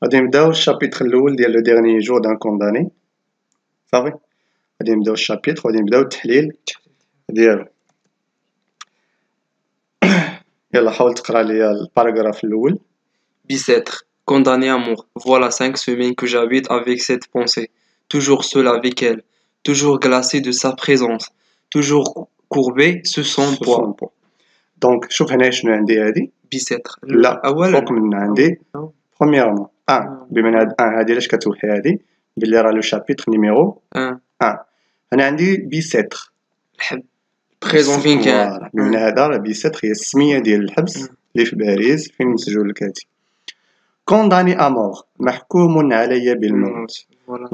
غادي نبداو الشابيتر الاول ديال لو ديرني جور دان كونداني صافي. غادي نبداو الشابيتر وغادي نبداو التحليل ديالو. يلا حاول تقرا لي الباراغراف الاول. Bicêtre, condamné à mort. Voilà 5 semaines que j'habite avec cette pensée, toujours seul avec elle, toujours glacé de sa présence, toujours courbé sous son poids. دونك شوف هنا شنو عندي هادي. Bicêtre. لا أولا فوق من عندي برومييرمون بما هاد هادي علاش كتوحي هادي باللي راه لو شابيتر نيميرو 1. انا عندي بيسيتر الحب بريزون فين كان. بما هذا راه بيسيتر هي السميه ديال الحبس اللي في باريس فين مسجون الكاتب. كونداني امور محكوم علي بالموت.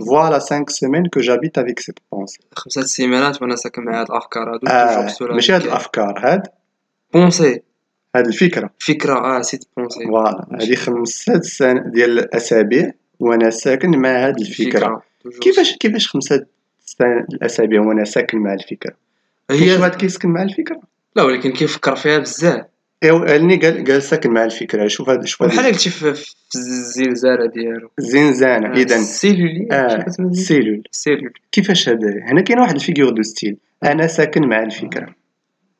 فوالا 5 سيمين كو جابيت افيك سيت بونسي. 5 سيمانات وانا ساكن مع هاد الافكار هادو توجور سولا. ماشي هاد الافكار هاد بونسي هاد الفكره سيت بونسي. فوالا هادي 5 ديال الاسابيع وانا ساكن مع هاد الفكره. كيفاش 5 الاسابيع وانا ساكن مع الفكره؟ هي واحد كيسكن مع الفكره لا ولكن كيفكر فيها بزاف. ايوا اللي قال ساكن مع الفكره. شوف هذا شوف بحال قلتي في الزنزانه ديالو الزنزانه. اذا سيلول كيفاش هذا هنا كاين واحد الفيغور دو ستيل. انا ساكن مع الفكره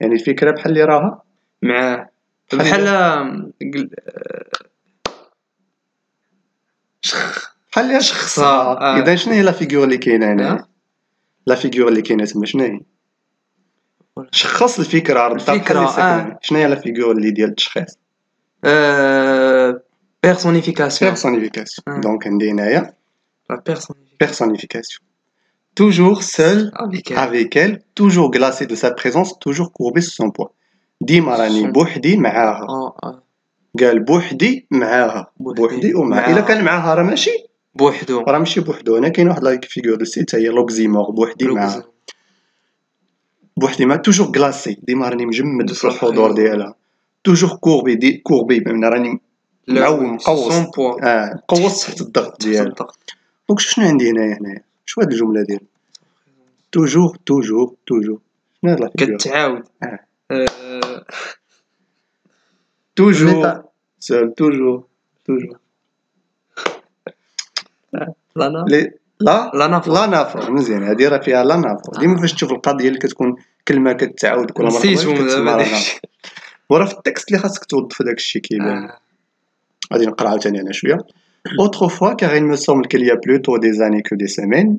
يعني الفكره بحال اللي راها معاه بحال شخصها. اذا شنو هي لا فيغور اللي كاينه هنا؟ لا فيغور اللي كاينه تما شنو هي؟ شخص الفكره. الفكره شنو هي لا فيغور اللي ديال التشخيص؟ بيرسونيفيكاسيون. دونك عندي هنايا لا بيرسونيفيكاسيون. toujours seul avec elle, toujours glacé de sa présence, toujours courbé sous son poids. ديما راني بوحدي معاها. قال بوحدي معاها بوحدي ومعاها. الا كان معاها راه ماشي بوحدو هنا كاين واحد لا فيغور دو ستيل هي لوكزيمور. بوحدي معاها ما توجور غلاسي ديما راني مجمد في الحضور ديالها. توجور كوربي بمعنى راني معوم مقوس مقوس تحت الضغط ديالها. دونك شنو عندي هنايا شو هاد الجمله ديال توجور شنو هاد لا فيغور كتعاود توجور سول توجور لا نافور. مزيان هادي راه فيها لا نافور. ديما فاش تشوف القضيه اللي كتكون كلمه كتعاود كل مره كتسمى وراه في التكست اللي خاصك توظف داك الشيء كيبان. غادي نقرا عاوتاني انا شويه. Autrefois, car il me semble qu'il y a plutôt des années que des semaines,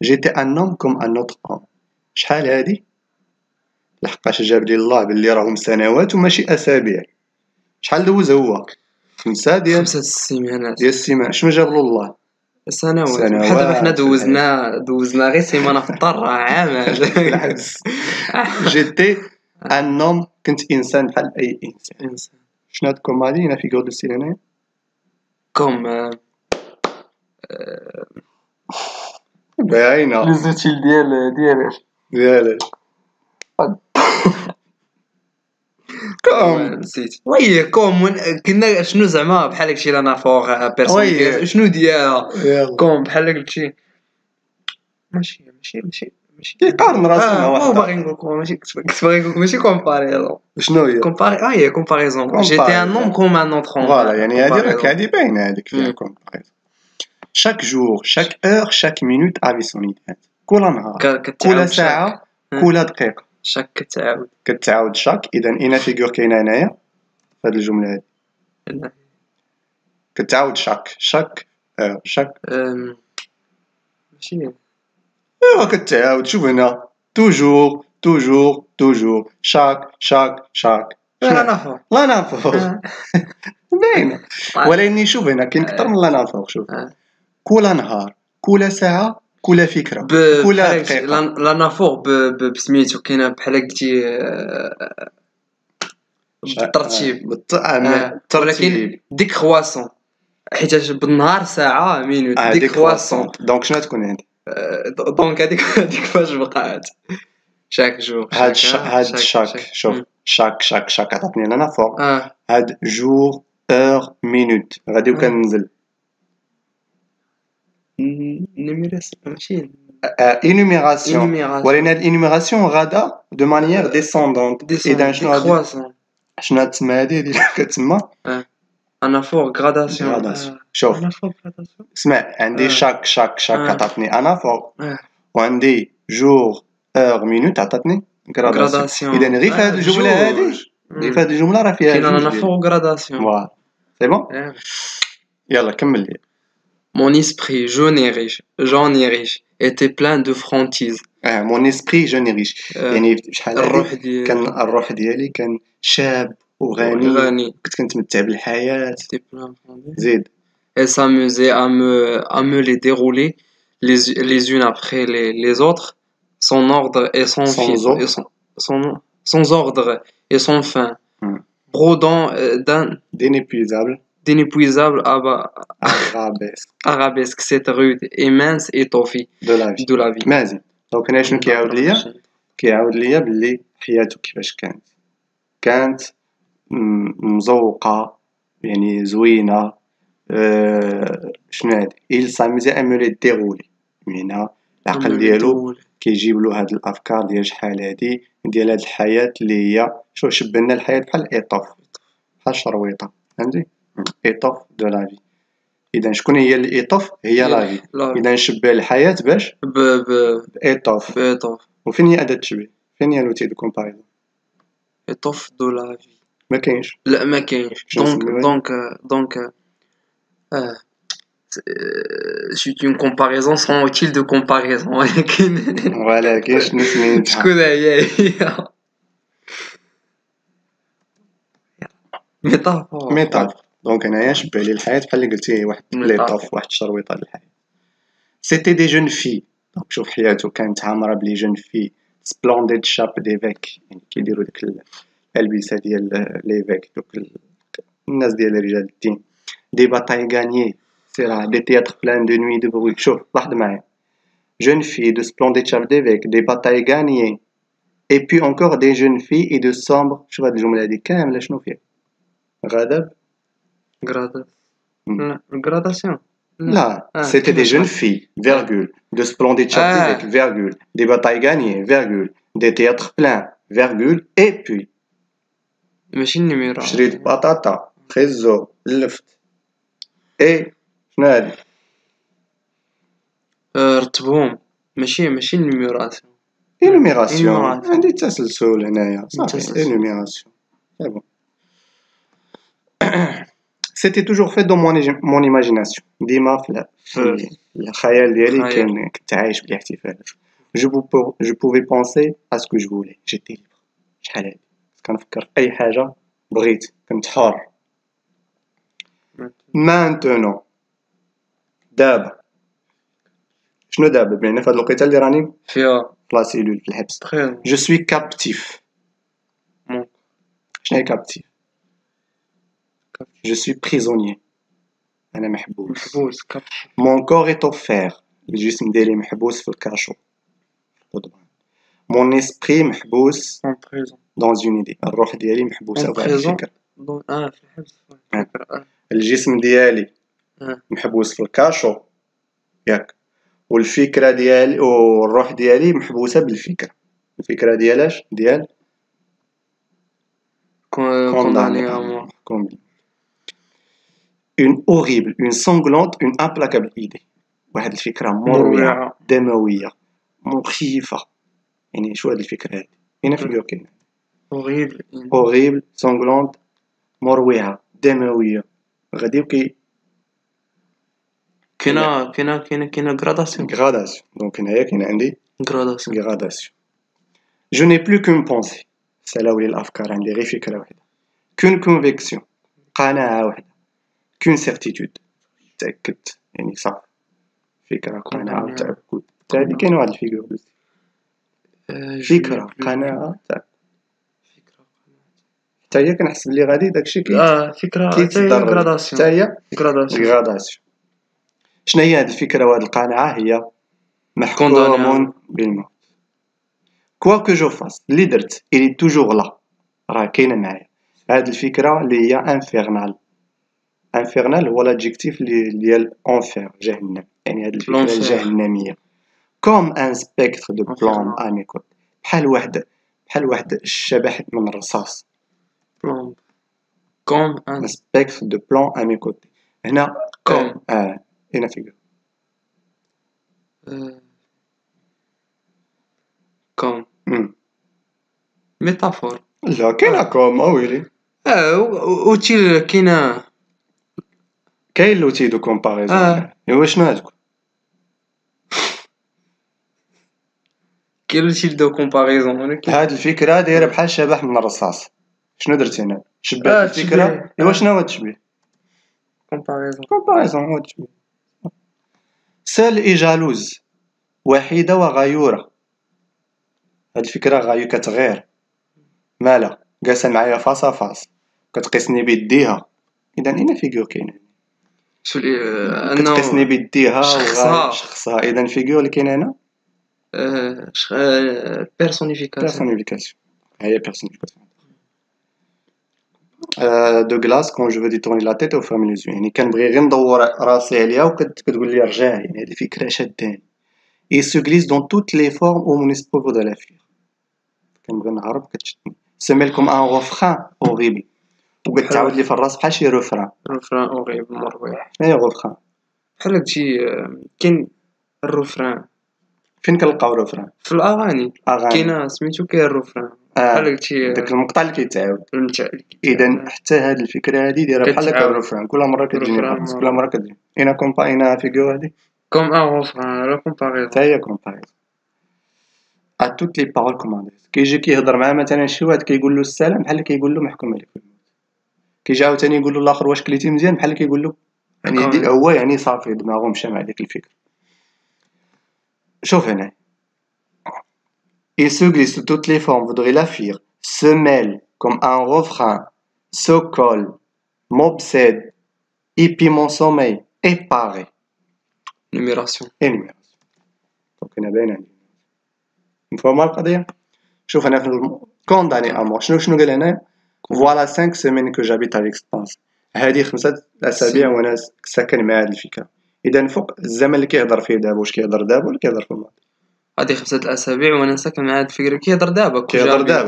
j'étais un homme comme un autre homme. شحال هادي؟ لحقاش جاب لي الله باللي راهم سنوات وماشي اسابيع. شحال دوز هو؟ 5 سيمانات ديال السيمانه. شنو جاب له الله؟ سنوات. بحال دابا حنا دوزنا غير سيمانه في الدار راه عام بالعكس. جيتي ان نوم كنت انسان بحال اي انسان. شنو هاد كوم هادي هنا فيغور دو ستيل هنايا كوم باينه لي زوتيل ديال كوم نسيت. وي كوم كنا شنو زعما بحال داكشي لا نافور بيرسونيل شنو ديالها كوم بحال قلتي ماشي كيقارن راسو مع واحد. باغي نقول كوم ماشي كنت باغي نقول ماشي كومباريزون. شنو هي هي كومباريزون. جيتي ان نوم كوم ان اوتر هوم. فوالا يعني هادي راك هادي باينه هذيك فيها كومباريزون. chaque jour chaque heure chaque minute avait son idée. كل نهار كل ساعه كل دقيقه شاك كتعاود شاك. اذا اين فيغور كاينه هنايا في هذه الجمله هذه كتعاود شاك ماشي ايوا كتعاود. شوف هنا توجور شاك لا نافور باينه. ولكن شوف هنا كاين اكثر من لا نافور. شوف كل نهار كل ساعه كل فكره كل دقيقه. لا نافور بسميتو كاينه بحال قلتي بالترتيب. ولكن ديك خواسون حيت بالنهار ساعه مينوت ديك خواسون. دونك شنو تكون عندي؟ دونك هذيك فاش بقات شاك جور هاد شاك. شوف شاك عطاتني انا فوق. هاد جور اور مينوت غادي وكننزل ماشي انوميراسيون. ولكن هاد الانوميراسيون غادا دو مانيير ديسوندونت. اذا شنو تسمى هادي اللي كتسمى انا فوق غراداسيون غراداسيون. شوف انا فوق غراداسيون اسمع عندي شاك عطاتني انا فوق اه وعندي جور اور مينوت عطاتني غراداسيون. غراداسيون اذا غير في هذه الجمله هذه بجوج غير في هذه الجمله راه فيها كاين جوج انا ديال فوق غراداسيون فوالا سي بون يلا كمل لي. Mon esprit jaune et riche était plein de frantises. مون اسبري جوني ريش يعني شحال الروح هذه ديالي كان الروح ديالي كان شاب وغني غني. كنت كنتمتع بالحياه. C'était plein de frantises. زيد Elle s'amusait à me les dérouler les unes après les autres, sans ordre et sans fil, sans et ordre sans ordre et sans fin, Hmm. brodant d'inépuisable arabesque cette rude et mince étoffée دو لا في de la vie. مازن دونك هنا شنو كيعاود ليا باللي حياته كيفاش كانت مزوقه يعني زوينه. شنو هادي il s'amusait à me les dérouler من العقل ديالو كيجيب له هاد الافكار ديال شحال هادي ديال هاد الحياه اللي هي شوف شبه لنا الحياه بحال ايطوف بحال الشرويطه فهمتي ايطوف دو لا في. اذا شكون هي الايطوف هي لا في. اذا نشبه الحياه باش ايطوف بإطوف وفين هي اداه التشبيه فين هي لوتي دو كومباريزون étoffe de la vie. ما كاينش لا ما كاينش donc c'est une comparaison sans utile de comparaison ولكن ولكن شنو سميتها شكون هي ميطاف دونك هنايا شبه لي الحياه بحال اللي قلتي واحد ليطوف واحد الشرويطه ديال الحياه. سيتي دي جون في دونك شوف حياته كانت عامره بلي جون في سبلونديد شاب ديفيك يعني كيديروا ديك الالبسه ديال ليفيك دوك الناس ديال رجال الدين. دي باتاي غانيي صراع دي تياتر بلان دو نوي دو بروي. شوف لاحظ معايا jeune fille de splendide chef d'évêque des batailles gagnées et puis encore des jeunes filles et de sombres. شوف هاد الجمله هادي كامله شنو فيها غضب gradation لا c'était des jeunes filles virgule de splendide chef d'évêque virgule des batailles gagnées virgule des théâtres pleins virgule et puis ماشي النميرة شريط بطاطا خيزو اللفت اي شنو هادي رتبهم ماشي النميراسيون énumération عندي تسلسل هنايا صافي énumération c'est bon. C'était toujours fait dans mon imagination ديما في الخيال ديالي كنت عايش بالاحتفال. je pouvais penser à ce que je voulais j'étais libre شحال هادي كنفكر في اي حاجه بغيت كنت حر. maintenant دابا شنو دابا بما في هاد الوقيته اللي راني فيها لا سيلول في الحبس je suis captif. شنو هي captif je suis prisonnier انا محبوس mon corps est offert الجسم ديالي محبوس في الكاشو mon esprit محبوس dans une idée الروح ديالي محبوسه في الفكره في الحبس الجسم ديالي محبوس في الكاشو ياك والفكره ديالي والروح ديالي محبوسه بالفكره. الفكره ديالاش ديال condamné à mort. une horrible une sanglante une implacable idée واحد الفكره مروعه دمويه مخيفه يعني شو هاد الفكره هادي هنا في اليوكين horrible sanglante مروعه دمويه غادي وكي كاينه gradation دونك هنايا كاين عندي gradation. je n'ai plus qu'une pensée سلاوي الافكار عندي غير فكره واحده qu'une conviction قناعه واحده qu'une certitude تاكدت يعني صح فكره قناعه وتاكد هادي كاين واحد الفيغور فكره قناعه تاكد حتى هي كنحس بلي غادي داكشي كيتدرج حتى هي gradation. شنو هي هاد الفكره وهاد القناعه هي محكوم بالموت كوا كو جو فاس اللي درت إلي توجور لا راه كاينه معايا. هاد الفكره اللي هي انفيرنال هو لادجيكتيف ديال انفير جهنم يعني هاد الفكره الجهنميه كوم ان سبيكتر دو بلوم انيكوت بحال واحد الشبح من الرصاص Comme un un spectre de plan à mes côtés. هنا Comme. هنا figure. Comme. Hmm. Métaphore. لا كاينة كوم ويلي. outil كاينة. كاين l'outil de comparaison. إيوا شنو هادوك؟ كاين outil de comparaison. هاد الفكرة دايرة بحال الشبح من الرصاص. شنو درت هنا؟ شبعت الفكرة. تشبيه. إيوا شنو هو التشبيه؟ comparaison. comparaison هو التشبيه. seule et jalouse. وحيدة وغيورة. هاد الفكرة غايو كتغير. مالها؟ جالسة معايا فاس فاس. كتقيسني بيديها. إذا أين فيغور كاينة؟ كتقيسني بيديها شخصها. إذا الفيغور اللي كاين هنا personnification. هي personnification. de glace quand je veux détourner la tête وفهم les yeux. يعني كنبغي غير ندور راسي عليها وكتقول لي رجع. يعني هذه فكرة شاداني. et se glisse dans toutes les formes où mon esprit veut la fuir. كنبغي نهرب كتشدني. se mêle comme un refrain horrible. وكتعاود لي في الراس بحال شي روفران. روفران horrible مروع. شنو هي روفران؟ بحال هادشي كاين الروفران. فين كنلقاو روفران؟ في الأغاني. كاينة سميتو كاين الروفران. بحال هادشي داك المقطع اللي كيتعاود. المتعلق. إذا حتى هاد الفكرة هادي دايرة بحال هكا الروفران. كل مرة كتجيني الراس. كل مرة كتجيني. إنا فيغور هادي. comme un refrain la comparaison. حتى هي comparaison. à toutes les paroles commandées. كيجي كيهضر مع مثلا شي واحد كيقول له السلام بحال اللي كيقول له محكوم عليك بالموت. كيجي عاوتاني يقول له الاخر واش كليتي مزيان بحال اللي كيقول له يعني هو يعني صافي دماغو مشى مع ديك الفكره. شوف هنا il se glisse sous toutes les formes voudrait la fuir se mêle comme un refrain se colle m'obsède épie mon sommeil et paraît numération donc هنا باينه مفهومه القضيه. شوف هنا في كونداني امور شنو قال هنا فوالا 5 سيمين كو جابيت افيك سبونس. هذه 5 اسابيع وانا ساكن مع هذه الفكره. اذا فوق الزمن اللي كيهضر فيه دابا واش كيهضر دابا ولا كيهضر في الماضي؟ هذه 5 اسابيع وانا ساكن مع هذه الفكره كيهضر دابا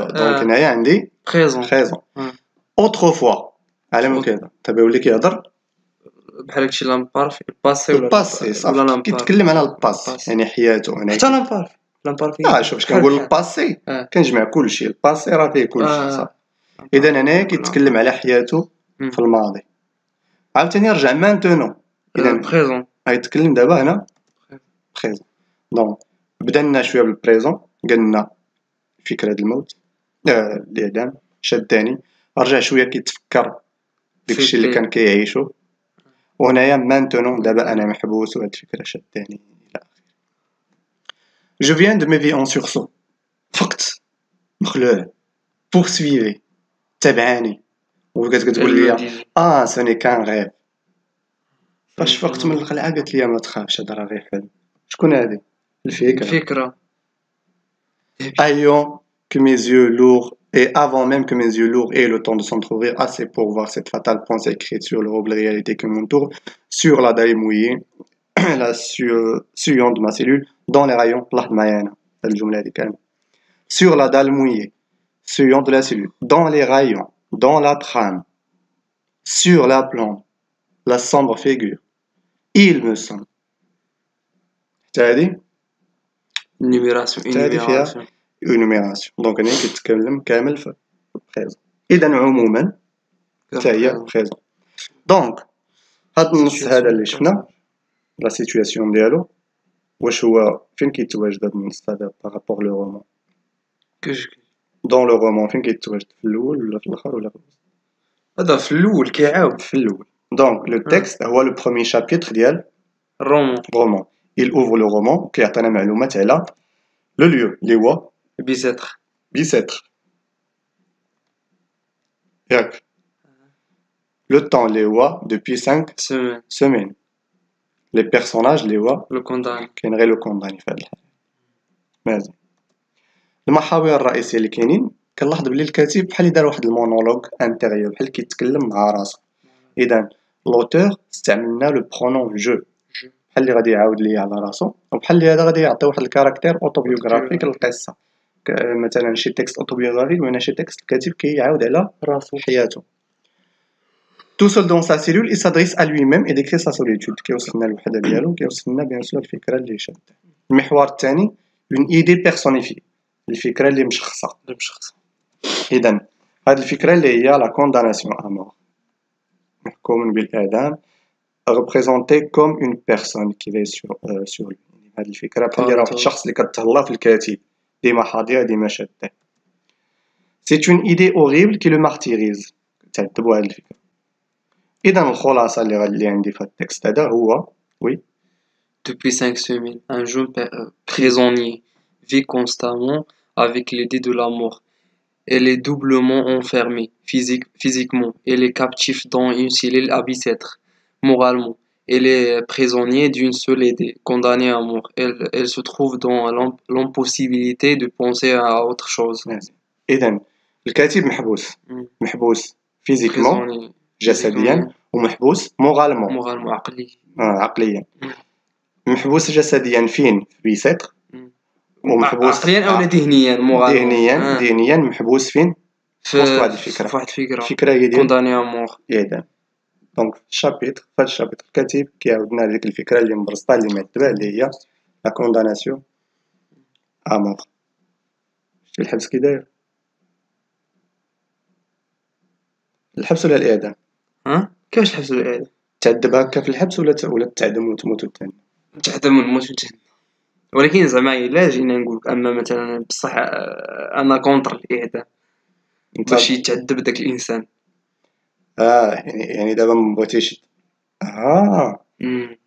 دونك هنايا عندي بريزون اوتروفوا على من كيهضر تبع ولي كيهضر بحال هادشي لامبارفي الباسي ولا الباسي صافي كيتكلم على الباس يعني حياته هنا حتى لامبارفي شوف اش كنقول الباسي كنجمع كلشي الباسي راه فيه كلشي صافي. اذا هنا كيتكلم على حياته في الماضي. عاوتاني رجع مانتونو اذا بريزون غيتكلم دابا هنا بريزون. دونك بدا لنا شويه بالبريزون قالنا فكره الموت الاعدام شداني رجع شويه كيتفكر داكشي اللي كان كيعيشو وهنايا مانتونو دابا انا محبوس وهاد الفكره شداني الى اخره. Je viens de me vie en sursaut. فقت مخلوع poursuivre تابعاني وكتقول لي سوني كان غير. فاش فقت من القلعه قالت لي ما تخافش هذا راه غير حلم. شكون هذه الفكره ayant que mes yeux lourds et avant même que mes yeux lourds aient le temps de s'entrouvrir assez pour voir cette fatale pensée écrite sur l'horrible réalité qui m'entoure sur la dalle mouillée la suant de ma cellule dans les rayons sur la dalle mouillée suant de la cellule dans les rayons dans la trame sur la plante la sombre figure il me semble هذه énumération دونك هنا كيتكلم كامل في البريزون. اذا عموما حتى هي بريزون. دونك هاد النص هذا اللي شفنا لا سيتوياسيون ديالو واش هو فين كيتواجد هاد النص هذا بارابور لو رومان دون لو رومان فين كيتواجد في الاول ولا في الاخر ولا هذا في الاول كيعاود في الاول. دونك لو تكست هو لو بروميي شابيتر ديال الرومان il ouvre le roman كيعطينا معلومات على لو ليو اللي هو بيسيتر ياك لو طون اللي هو دوبي 5 سيمين لي بيرسوناج اللي هو لو كونداني كاين غير لو كونداني في هاد الحاله. مزيان المحاور الرئيسيه اللي كاينين كنلاحظ بلي الكاتب بحال دار واحد المونولوج انتيريور بحال كيتكلم مع راسو. اذا لوتور استعملنا لو برونون جو بحال اللي غادي يعاود ليا على راسو وبحال اللي هذا غادي يعطي واحد الكاركتير اوتوبيوغرافيك للقصه. مثلا شي تكست اوتوبيوغرافيك ولا شي تكست الكاتب كيعاود على راسو حياته. tout seul dans sa cellule il s'adresse à lui-même et décrit sa solitude كيوصلنا الوحده ديالو كيوصلنا بيان سور الفكره اللي شاده المحور الثاني une idée personnifiée الفكره اللي مشخصه اذا هذه الفكره اللي هي لا كونداناسيون ا مور محكوم بالاعدام représentée comme une personne qui est sur lui هذه الفكره بحال اللي راه الشخص اللي كتهلا في الكاتب ديما حاضره ديما شاده c'est une idée horrible qui le martyrise تعذبوا هذه الفكره اذا الخلاصه اللي عندي في التكست هذا هو وي Depuis 5 semaines, un jeune prisonnier vit constamment avec l'idée de la mort. Elle est doublement enfermée, physiquement. Elle est captive dans une cellule à bicêtre, moralement. Elle est prisonnière d'une seule idée, condamnée à mort. Elle se trouve dans l'impossibilité de penser à autre chose. إذن الكاتب محبوس فيزيكمون جسديا ومحبوس مورالمون عقليا محبوس جسديا فين في بيسيتر ومحبوس عقليا او ذهنيا ذهنيا محبوس فين في واحد الفكره هي ديال كونداني امور اذا دونك الشابيتر في هذا الشابيتر الكاتب كيعاودنا ديك الفكره اللي مبسطه اللي معذبه اللي هي لا كونداناسيون امور شتي الحبس كي داير الحبس ولا الاعدام كيفاش الحبس ولا الاعدام تعذب هكا في الحبس ولا تعدم وتموت وتهنى تعدم ونموت وتهنى ولكن زعما الا جينا نقولك اما مثلا بصح انا كونتر الاعدام باش يتعذب داك الانسان يعني دابا ما بغيتيش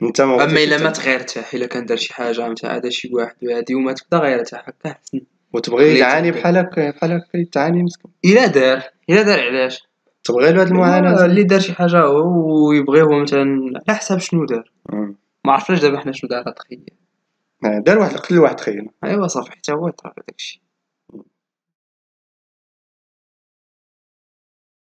انت ما اما الا مات غير ارتاح الا كان دار شي حاجه مثلا هذا شي واحد وهادي ومات بدا غير ارتاح هكا احسن وتبغي تعاني بحال هكا تعاني مسكين الا دار علاش تبغي له هاد المعاناه اللي دار شي حاجه هو ويبغيه هو مثلا على حساب شنو دار ما عرفناش دابا حنا شنو دار تخيل دار واحد قتل واحد تخيل ايوا صافي حتى هو طرا داكشي